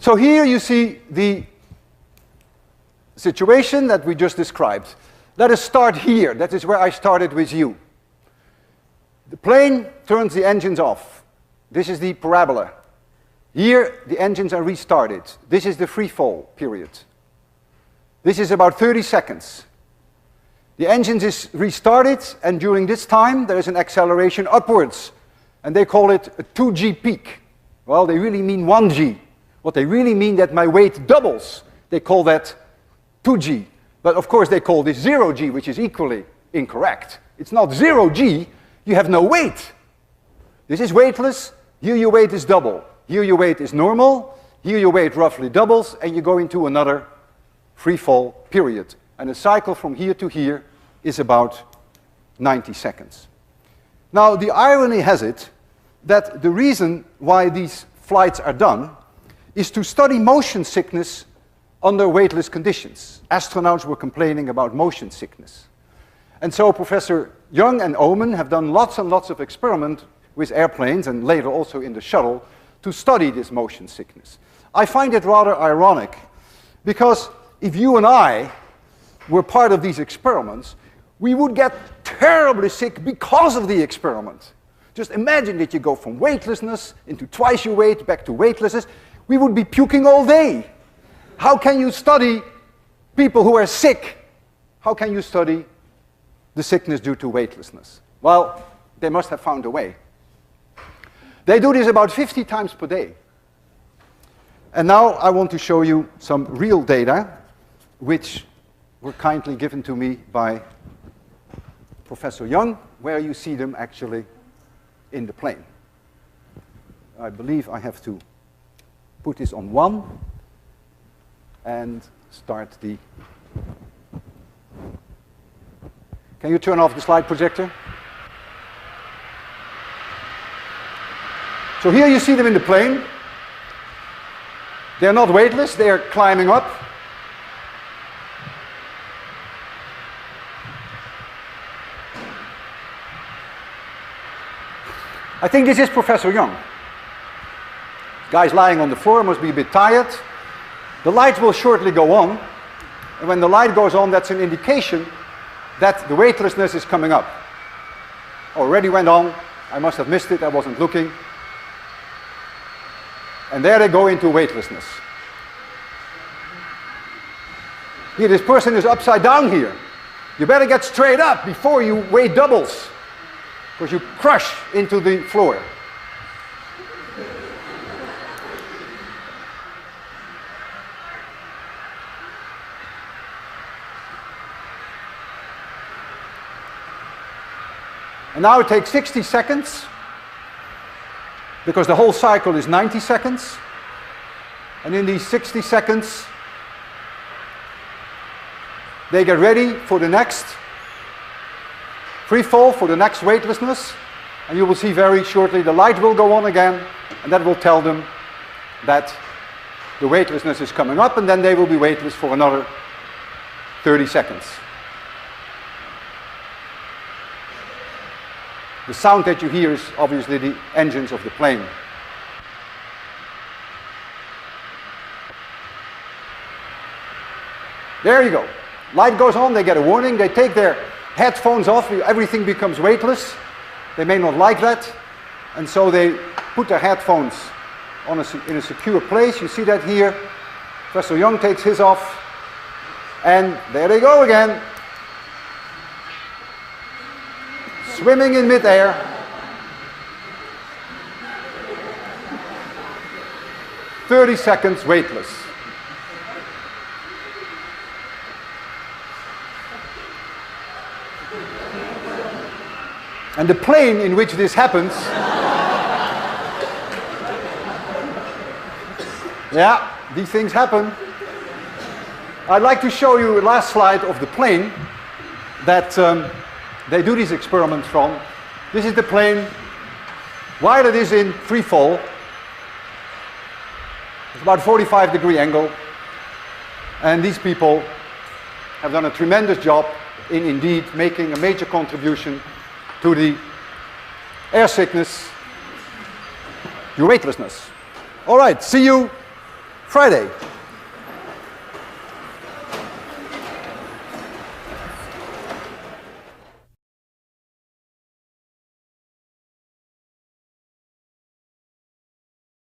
So here you see the situation that we just described. Let us start here. That is where I started with you. The plane turns the engines off. This is the parabola. Here, the engines are restarted. This is the free fall period. This is about 30 seconds. The engines is restarted, and during this time, there is an acceleration upwards. And they call it a 2g peak. Well, they really mean 1g. What they really mean that my weight doubles. They call that 2g. But of course, they call this 0g, which is equally incorrect. It's not 0g. You have no weight. This is weightless. Here your weight is double. Here your weight is normal. Here your weight roughly doubles, and you go into another free fall period. And the cycle from here to here is about 90 seconds. Now, the irony has it that the reason why these flights are done is to study motion sickness under weightless conditions. Astronauts were complaining about motion sickness. And so Professor Young and Oman have done lots and lots of experiments with airplanes, and later also in the shuttle, to study this motion sickness. I find it rather ironic, because if you and I were part of these experiments, we would get terribly sick because of the experiment. Just imagine that you go from weightlessness into twice your weight, back to weightlessness. We would be puking all day. How can you study people who are sick? How can you study the sickness due to weightlessness? Well, they must have found a way. They do this about 50 times per day. And now I want to show you some real data, which were kindly given to me by Professor Young, where you see them actually in the plane. I believe I have to put this on 1 and start the... Can you turn off the slide projector? So here you see them in the plane. They're not weightless, they are climbing up. I think this is Professor Young. Guy's lying on the floor, must be a bit tired. The light will shortly go on, and when the light goes on, that's an indication that the weightlessness is coming up. Already went on, I must have missed it, I wasn't looking. And there they go into weightlessness. Here, this person is upside down here. You better get straight up before you weight doubles, because you crush into the floor. And now it takes 60 seconds, because the whole cycle is 90 seconds. And in these 60 seconds, they get ready for the next free fall, for the next weightlessness. And you will see very shortly the light will go on again, and that will tell them that the weightlessness is coming up, and then they will be weightless for another 30 seconds. The sound that you hear is obviously the engines of the plane. There you go. Light goes on, they get a warning, they take their headphones off, everything becomes weightless. They may not like that, and so they put their headphones on in a secure place. You see that here. Professor Young takes his off, and there they go again. Swimming in midair. "30 seconds weightless." And the plane in which this happens, yeah, these things happen. I'd like to show you a last slide of the plane that they do these experiments from. This is the plane while it is in free fall. It's about 45-degree angle. And these people have done a tremendous job in indeed making a major contribution to the air sickness, your weightlessness. All right, see you Friday.